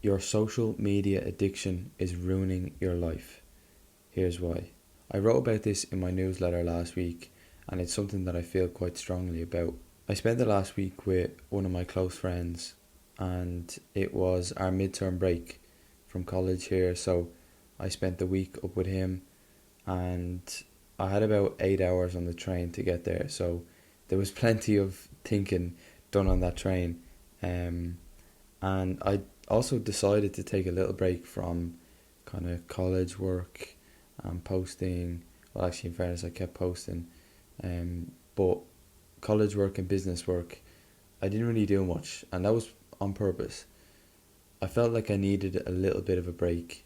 Your social media addiction is ruining your life. Here's why. I wrote about this in my newsletter last week, and it's something that I feel quite strongly about. I spent the last week with one of my close friends, and it was our midterm break from college here, so I spent the week up with him, and I had about 8 hours on the train to get there, so there was plenty of thinking done on that train. Um, and I also decided to take a little break from kind of college work and posting. Well, actually, in fairness, I kept posting, but college work and business work, I didn't really do much, and that was on purpose. I felt like I needed a little bit of a break.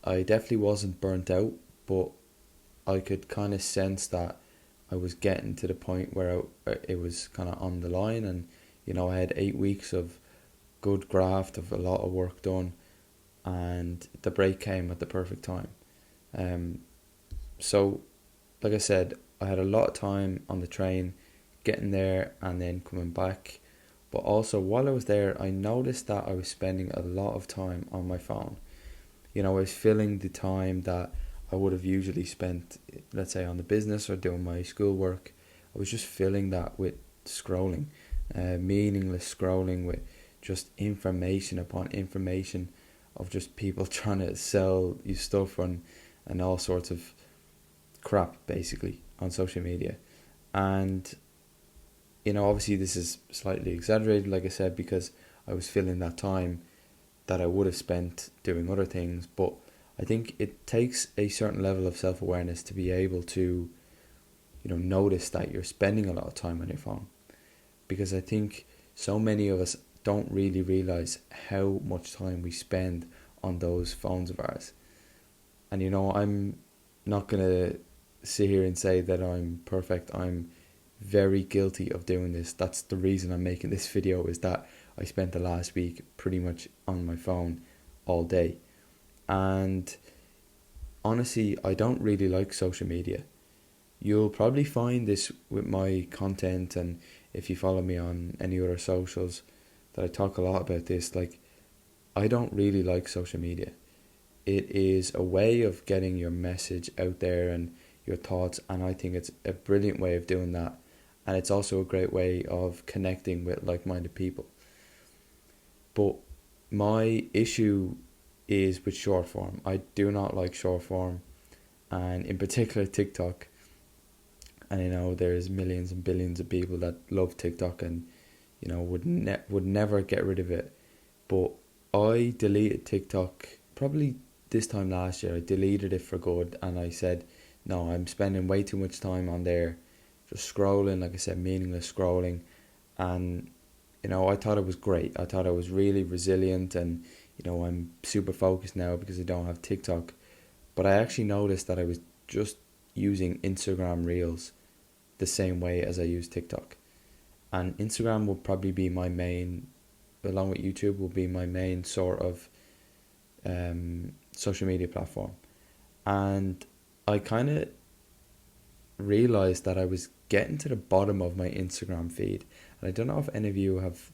I definitely wasn't burnt out, but I could kind of sense that I was getting to the point where it was kind of on the line, and I had 8 weeks of good graft of a lot of work done, and the break came at the perfect time. Um, so, like I said, I had a lot of time on the train, getting there and then coming back. But also, while I was there, I noticed that I was spending a lot of time on my phone. I was filling the time that I would have usually spent, let's say, on the business or doing my schoolwork. I was just filling that with scrolling, meaningless scrolling with just information upon information of just people trying to sell you stuff and all sorts of crap basically on social media. And obviously this is slightly exaggerated, like I said, because I was filling that time that I would have spent doing other things. But I think it takes a certain level of self-awareness to be able to notice that you're spending a lot of time on your phone, because I think so many of us don't really realize how much time we spend on those phones of ours. And I'm not gonna sit here and say that I'm perfect. I'm very guilty of doing this. That's the reason I'm making this video, is that I spent the last week pretty much on my phone all day. And honestly, I don't really like social media. You'll probably find this with my content, and if you follow me on any other socials, that I talk a lot about this. Like, I don't really like social media. It is a way of getting your message out there and your thoughts, and I think it's a brilliant way of doing that. And it's also a great way of connecting with like-minded people. But my issue is with short form. I do not like short form, and in particular TikTok. And there's millions and billions of people that love TikTok and would never get rid of it. But I deleted TikTok probably this time last year. I deleted it for good, and I said, no, I'm spending way too much time on there, just scrolling, like I said, meaningless scrolling. And I thought it was great. I thought I was really resilient, and I'm super focused now because I don't have TikTok. But I actually noticed that I was just using Instagram Reels the same way as I use TikTok. And Instagram will probably be my main, along with YouTube, will be my main sort of social media platform. And I kind of realized that I was getting to the bottom of my Instagram feed. And I don't know if any of you have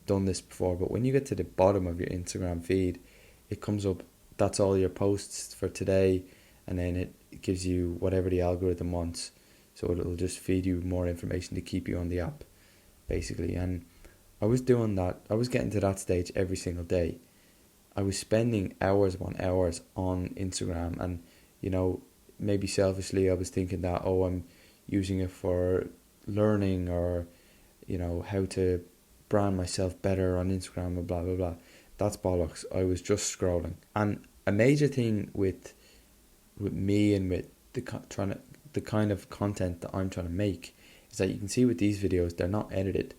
done this before, but when you get to the bottom of your Instagram feed, it comes up, that's all your posts for today, and then it gives you whatever the algorithm wants. So it'll just feed you more information to keep you on the app, basically. And I was doing that. I was getting to that stage every single day. I was spending hours upon hours on Instagram, and maybe selfishly I was thinking that, oh, I'm using it for learning, or how to brand myself better on Instagram, and blah blah blah. That's bollocks. I was just scrolling. And a major thing with me and with the kind of content that I'm trying to make is that you can see with these videos, they're not edited.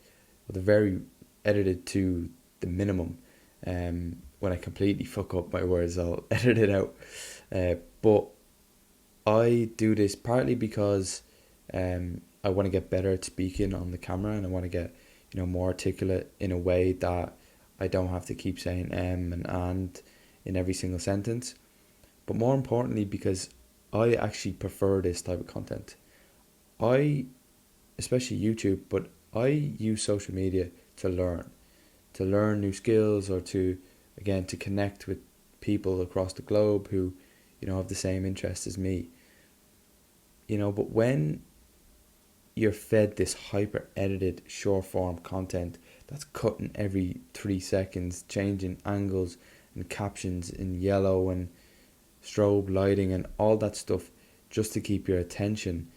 Well, they're very edited to the minimum. When I completely fuck up my words, I'll edit it out. But I do this partly because I want to get better at speaking on the camera, and I want to get more articulate in a way that I don't have to keep saying and in every single sentence. But more importantly, because I actually prefer this type of content. I, especially YouTube, but I use social media to learn new skills, or to again, to connect with people across the globe who, have the same interests as me. But when you're fed this hyper edited short form content that's cutting every 3 seconds, changing angles and captions in yellow and strobe lighting and all that stuff just to keep your attention,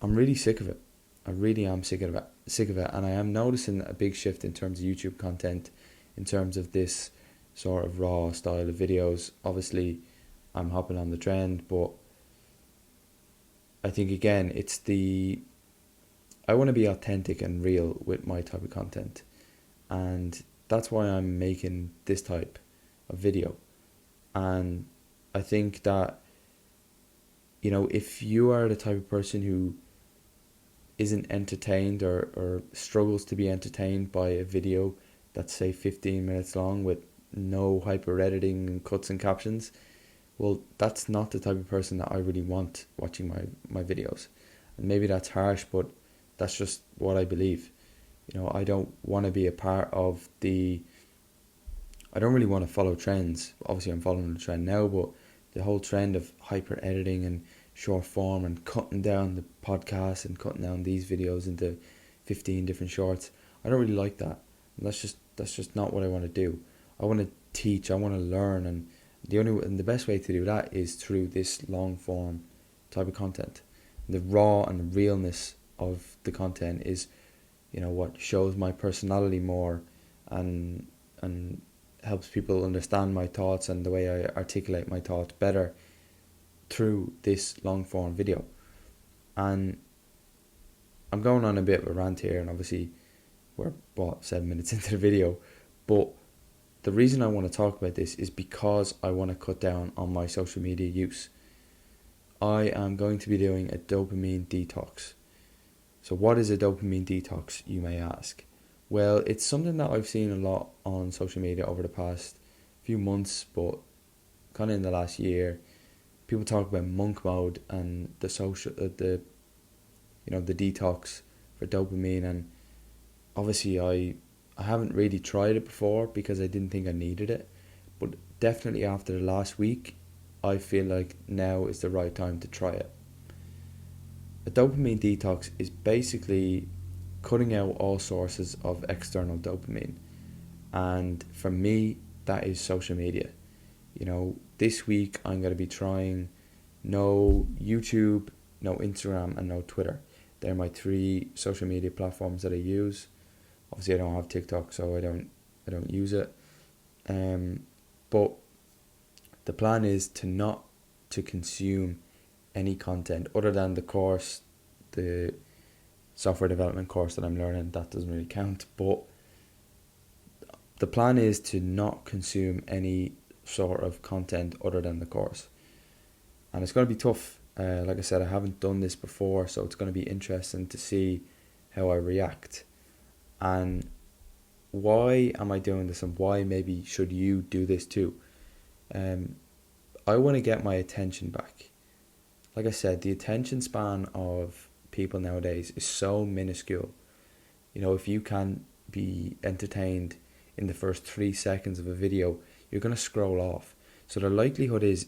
I'm really sick of it. I really am sick of it, and I am noticing a big shift in terms of YouTube content, in terms of this sort of raw style of videos. Obviously, I'm hopping on the trend, but I think again, I want to be authentic and real with my type of content, and that's why I'm making this type of video. And I think that, if you are the type of person who isn't entertained or struggles to be entertained by a video that's, say, 15 minutes long with no hyper editing and cuts and captions, well, that's not the type of person that I really want watching my videos. And maybe that's harsh, but that's just what I believe. I don't want to be a part of I don't really want to follow trends. Obviously, I'm following the trend now, but the whole trend of hyper editing and short form and cutting down the podcast and cutting down these videos into 15 different shorts, I don't really like that. And that's just not what I want to do. I want to teach, I want to learn, and the best way to do that is through this long form type of content. The raw and the realness of the content is, what shows my personality more and helps people understand my thoughts and the way I articulate my thoughts better through this long form video. And I'm going on a bit of a rant here, and obviously we're 7 minutes into the video, but the reason I want to talk about this is because I want to cut down on my social media use. I am going to be doing a dopamine detox. So what is a dopamine detox, you may ask? Well, it's something that I've seen a lot on social media over the past few months, but kind of in the last year. People talk about monk mode and the detox for dopamine, and obviously I haven't really tried it before because I didn't think I needed it, but definitely after the last week, I feel like now is the right time to try it. A dopamine detox is basically cutting out all sources of external dopamine, and for me, that is social media. This week I'm going to be trying no YouTube, no Instagram, and no Twitter. They're my 3 social media platforms that I use. Obviously, I don't have TikTok, so I don't use it. But the plan is to consume any content other than the course, the software development course that I'm learning. That doesn't really count. But the plan is to not consume any sort of content other than the course. And it's going to be tough. Like I said, I haven't done this before, so it's going to be interesting to see how I react. And why am I doing this, and why maybe should you do this too? I want to get my attention back. Like I said, the attention span of people nowadays is so minuscule. If you can be entertained in the first 3 seconds of a video, you're going to scroll off. So the likelihood is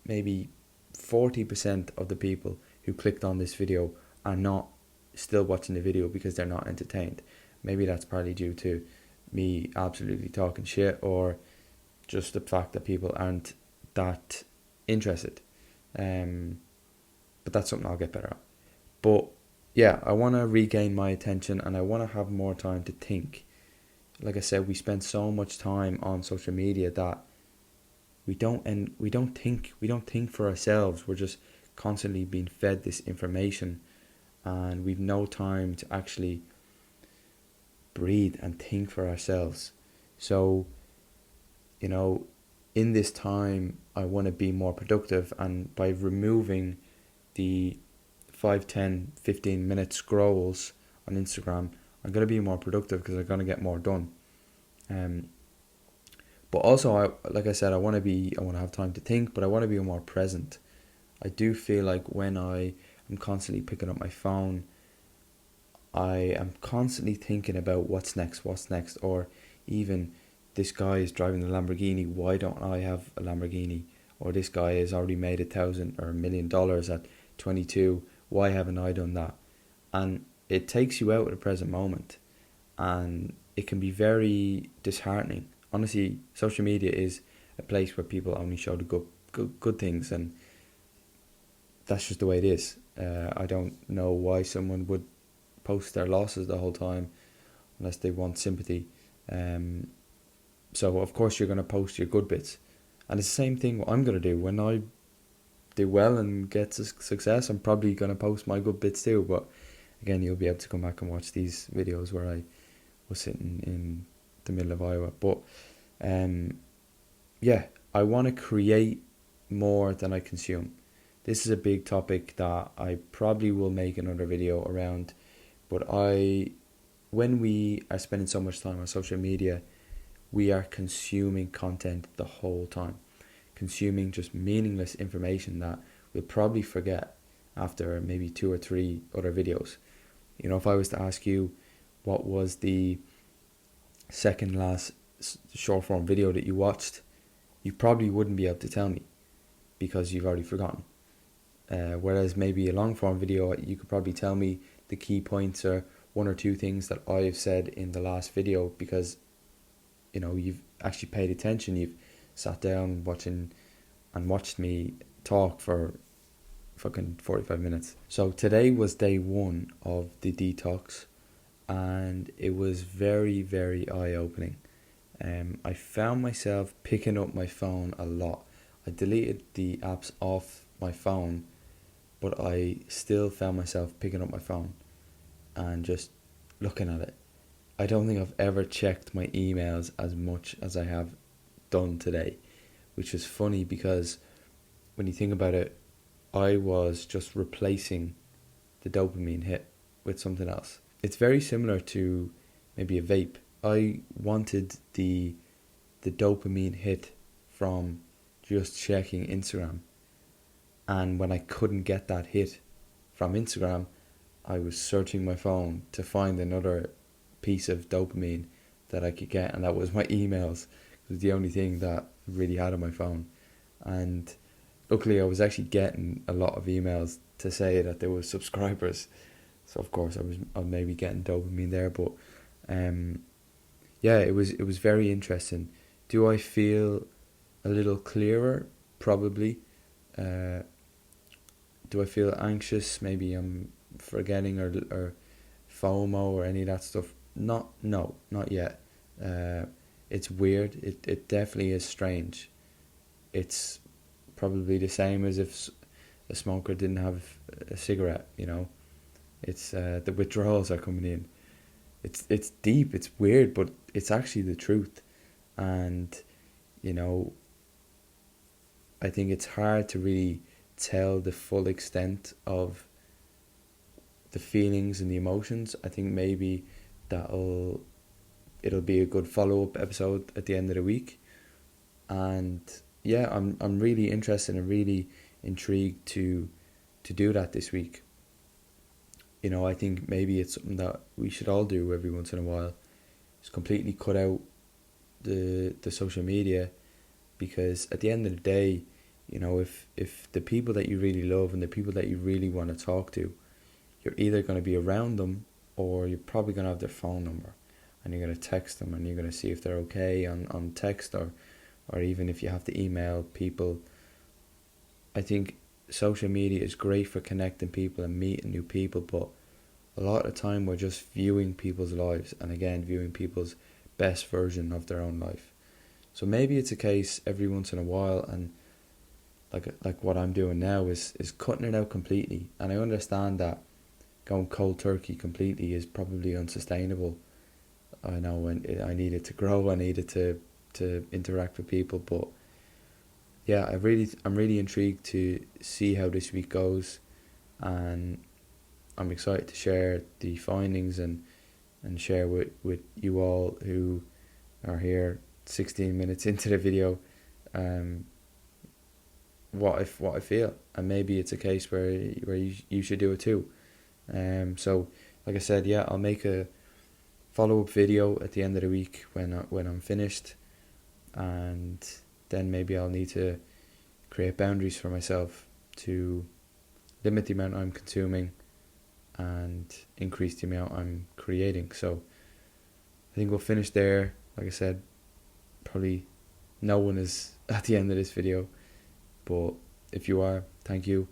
maybe 40% of the people who clicked on this video are not still watching the video because they're not entertained. Maybe that's partly due to me absolutely talking shit, or just the fact that people aren't that interested. But that's something I'll get better at. But yeah, I want to regain my attention, and I want to have more time to think. Like I said, we spend so much time on social media that we don't think for ourselves. We're just constantly being fed this information, and we've no time to actually breathe and think for ourselves. So, in this time, I want to be more productive, and by removing the 5, 10, 15 minute scrolls on Instagram, I'm going to be more productive because I'm going to get more done. But also, like I said, I want to have time to think, but I want to be more present. I do feel like when I am constantly picking up my phone, I am constantly thinking about what's next, or even this guy is driving a Lamborghini, why don't I have a Lamborghini? Or this guy has already made $1,000 or $1,000,000 at 22, why haven't I done that? And it takes you out of the present moment, and it can be very disheartening. Honestly, social media is a place where people only show the good things, and that's just the way it is. I don't know why someone would post their losses the whole time unless they want sympathy. So of course you're going to post your good bits, and it's the same thing what I'm going to do when I do well and get success. I'm probably going to post my good bits too, but again, you'll be able to come back and watch these videos where I was sitting in the middle of Iowa. But yeah, I want to create more than I consume. This is a big topic that I probably will make another video around, but when we are spending so much time on social media, we are consuming content the whole time, consuming just meaningless information that we'll probably forget after maybe 2 or 3 other videos. You know, if I was to ask you what was the second last short form video that you watched, you probably wouldn't be able to tell me because you've already forgotten. Whereas maybe a long form video, you could probably tell me the key points or 1 or 2 things that I've said in the last video because, you know, you've actually paid attention. You've sat down watched me talk for fucking 45 minutes. So today was day 1 of the detox, and it was very, very eye-opening. I found myself picking up my phone a lot. I deleted the apps off my phone, but I still found myself picking up my phone and just looking at it. I don't think I've ever checked my emails as much as I have done today, which is funny because when you think about it, I was just replacing the dopamine hit with something else. It's very similar to maybe a vape. I wanted the dopamine hit from just checking Instagram, and when I couldn't get that hit from Instagram, I was searching my phone to find another piece of dopamine that I could get, and that was my emails. It was the only thing that I really had on my phone. And luckily I was actually getting a lot of emails to say that there were subscribers, so of course I was maybe getting dopamine there. But yeah, it was very interesting. Do I feel a little clearer? Probably. Do I feel anxious? Maybe I'm forgetting or FOMO or any of that stuff? Not yet. It's weird. It definitely is strange. It's probably the same as if a smoker didn't have a cigarette, you know. It's the withdrawals are coming in. It's deep, it's weird, but it's actually the truth. And, you know, I think it's hard to really tell the full extent of the feelings and the emotions. I think maybe it'll be a good follow-up episode at the end of the week. And yeah, I'm really interested and really intrigued to do that this week. You know, I think maybe it's something that we should all do every once in a while. Just completely cut out the social media, because at the end of the day, you know, if the people that you really love and the people that you really want to talk to, you're either going to be around them or you're probably going to have their phone number, and you're going to text them and you're going to see if they're okay on text, or even if you have to email people. I think social media is great for connecting people and meeting new people, but a lot of the time we're just viewing people's lives, and again viewing people's best version of their own life. So maybe it's a case every once in a while, and like what I'm doing now is cutting it out completely. And I understand that going cold turkey completely is probably unsustainable. I know when I needed to grow, I needed to interact with people, but yeah, I'm really intrigued to see how this week goes, and I'm excited to share the findings and share with you all who are here 16 minutes into the video what I feel, and maybe it's a case where you should do it too. So like I said, yeah, I'll make a follow-up video at the end of the week when I'm finished, and then maybe I'll need to create boundaries for myself to limit the amount I'm consuming and increase the amount I'm creating. So I think we'll finish there. Like I said, probably no one is at the end of this video, but if you are, thank you.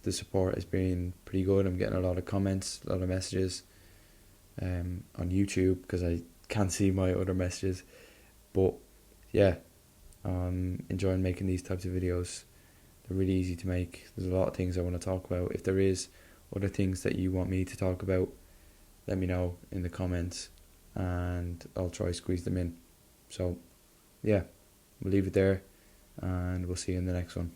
The support has been pretty good. I'm getting a lot of comments, a lot of messages on YouTube because I can't see my other messages. But yeah, I'm enjoying making these types of videos. They're really easy to make. There's a lot of things I want to talk about. If there is other things that you want me to talk about, let me know in the comments and I'll try to squeeze them in. So yeah, we'll leave it there and we'll see you in the next one.